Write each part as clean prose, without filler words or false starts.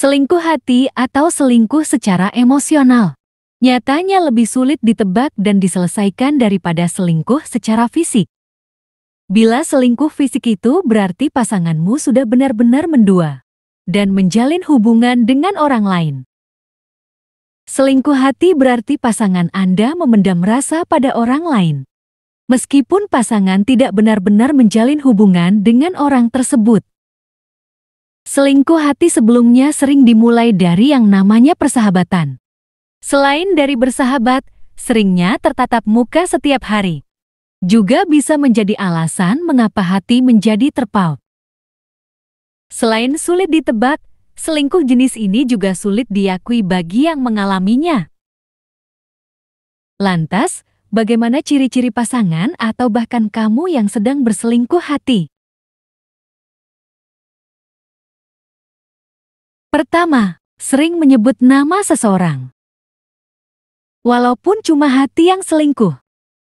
Selingkuh hati atau selingkuh secara emosional nyatanya lebih sulit ditebak dan diselesaikan daripada selingkuh secara fisik. Bila selingkuh fisik itu berarti pasanganmu sudah benar-benar mendua dan menjalin hubungan dengan orang lain. Selingkuh hati berarti pasangan Anda memendam rasa pada orang lain. Meskipun pasangan tidak benar-benar menjalin hubungan dengan orang tersebut. Selingkuh hati sebelumnya sering dimulai dari yang namanya persahabatan. Selain dari bersahabat, seringnya tertatap muka setiap hari. Juga bisa menjadi alasan mengapa hati menjadi terpaut. Selain sulit ditebak, selingkuh jenis ini juga sulit diakui bagi yang mengalaminya. Lantas, bagaimana ciri-ciri pasangan atau bahkan kamu yang sedang berselingkuh hati? Pertama, sering menyebut nama seseorang. Walaupun cuma hati yang selingkuh,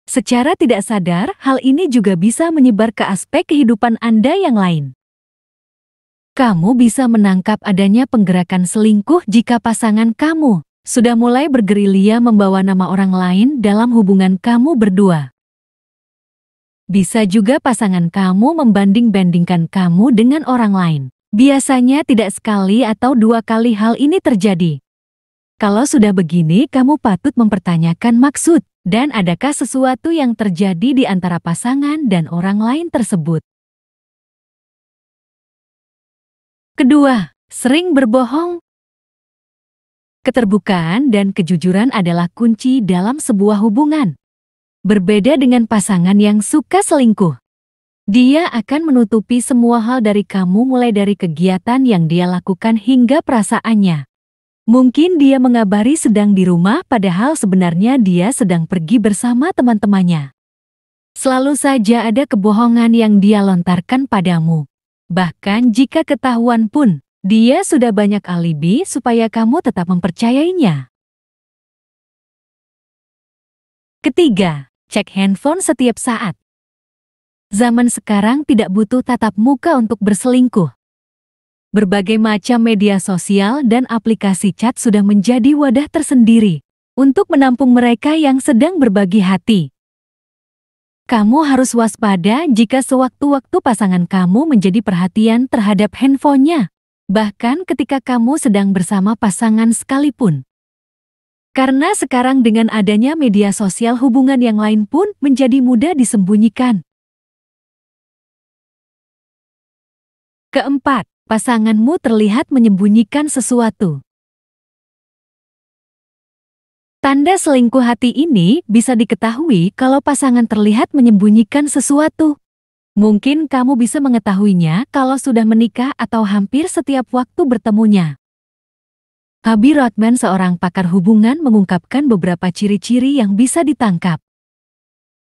secara tidak sadar hal ini juga bisa menyebar ke aspek kehidupan Anda yang lain. Kamu bisa menangkap adanya penggerakan selingkuh jika pasangan kamu sudah mulai bergerilya membawa nama orang lain dalam hubungan kamu berdua. Bisa juga pasangan kamu membanding-bandingkan kamu dengan orang lain. Biasanya tidak sekali atau dua kali hal ini terjadi. Kalau sudah begini, kamu patut mempertanyakan maksud dan adakah sesuatu yang terjadi di antara pasangan dan orang lain tersebut. Kedua, sering berbohong. Keterbukaan dan kejujuran adalah kunci dalam sebuah hubungan. Berbeda dengan pasangan yang suka selingkuh. Dia akan menutupi semua hal dari kamu mulai dari kegiatan yang dia lakukan hingga perasaannya. Mungkin dia mengabari sedang di rumah padahal sebenarnya dia sedang pergi bersama teman-temannya. Selalu saja ada kebohongan yang dia lontarkan padamu. Bahkan jika ketahuan pun, dia sudah banyak alibi supaya kamu tetap mempercayainya. Ketiga, cek handphone setiap saat. Zaman sekarang tidak butuh tatap muka untuk berselingkuh. Berbagai macam media sosial dan aplikasi chat sudah menjadi wadah tersendiri untuk menampung mereka yang sedang berbagi hati. Kamu harus waspada jika sewaktu-waktu pasangan kamu menjadi perhatian terhadap handphonenya, bahkan ketika kamu sedang bersama pasangan sekalipun. Karena sekarang dengan adanya media sosial hubungan yang lain pun menjadi mudah disembunyikan. Keempat, pasanganmu terlihat menyembunyikan sesuatu. Tanda selingkuh hati ini bisa diketahui kalau pasangan terlihat menyembunyikan sesuatu. Mungkin kamu bisa mengetahuinya kalau sudah menikah atau hampir setiap waktu bertemunya. Abby Rothman, seorang pakar hubungan, mengungkapkan beberapa ciri-ciri yang bisa ditangkap.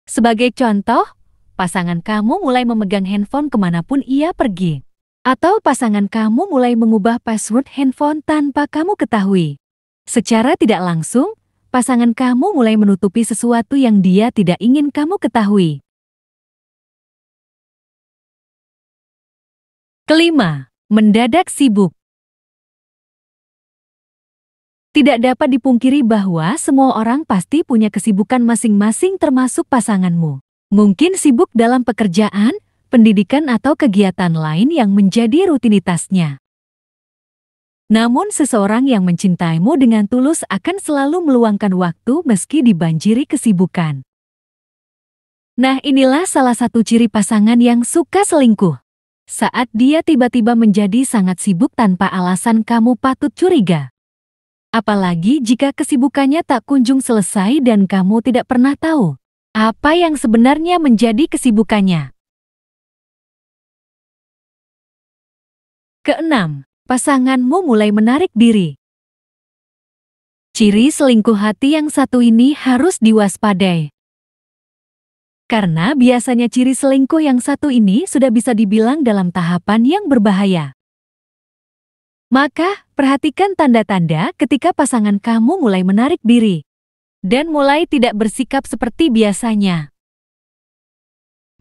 Sebagai contoh, pasangan kamu mulai memegang handphone kemanapun ia pergi. Atau pasangan kamu mulai mengubah password handphone tanpa kamu ketahui. Secara tidak langsung, pasangan kamu mulai menutupi sesuatu yang dia tidak ingin kamu ketahui. Kelima, mendadak sibuk. Tidak dapat dipungkiri bahwa semua orang pasti punya kesibukan masing-masing termasuk pasanganmu. Mungkin sibuk dalam pekerjaan, pendidikan atau kegiatan lain yang menjadi rutinitasnya. Namun seseorang yang mencintaimu dengan tulus akan selalu meluangkan waktu meski dibanjiri kesibukan. Nah, inilah salah satu ciri pasangan yang suka selingkuh. Saat dia tiba-tiba menjadi sangat sibuk tanpa alasan, kamu patut curiga. Apalagi jika kesibukannya tak kunjung selesai dan kamu tidak pernah tahu apa yang sebenarnya menjadi kesibukannya. Keenam, pasanganmu mulai menarik diri. Ciri selingkuh hati yang satu ini harus diwaspadai. Karena biasanya ciri selingkuh yang satu ini sudah bisa dibilang dalam tahapan yang berbahaya. Maka, perhatikan tanda-tanda ketika pasangan kamu mulai menarik diri dan mulai tidak bersikap seperti biasanya.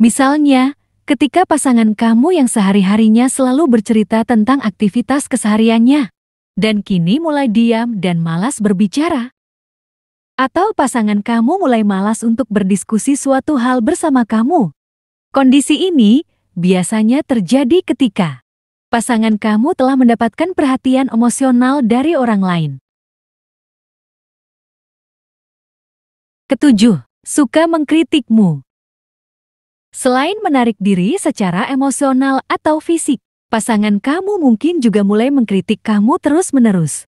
Misalnya, ketika pasangan kamu yang sehari-harinya selalu bercerita tentang aktivitas kesehariannya dan kini mulai diam dan malas berbicara. Atau pasangan kamu mulai malas untuk berdiskusi suatu hal bersama kamu. Kondisi ini biasanya terjadi ketika pasangan kamu telah mendapatkan perhatian emosional dari orang lain. Ketujuh, suka mengkritikmu. Selain menarik diri secara emosional atau fisik, pasangan kamu mungkin juga mulai mengkritik kamu terus-menerus.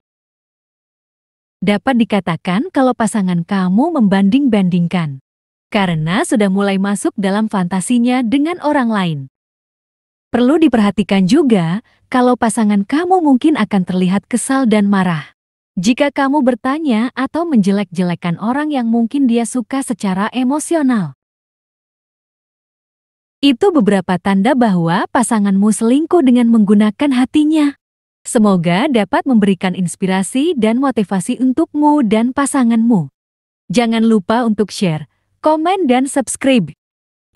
Dapat dikatakan kalau pasangan kamu membanding-bandingkan, karena sudah mulai masuk dalam fantasinya dengan orang lain. Perlu diperhatikan juga kalau pasangan kamu mungkin akan terlihat kesal dan marah jika kamu bertanya atau menjelek-jelekan orang yang mungkin dia suka secara emosional. Itu beberapa tanda bahwa pasanganmu selingkuh dengan menggunakan hatinya. Semoga dapat memberikan inspirasi dan motivasi untukmu dan pasanganmu. Jangan lupa untuk share, komen, dan subscribe.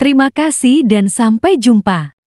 Terima kasih dan sampai jumpa.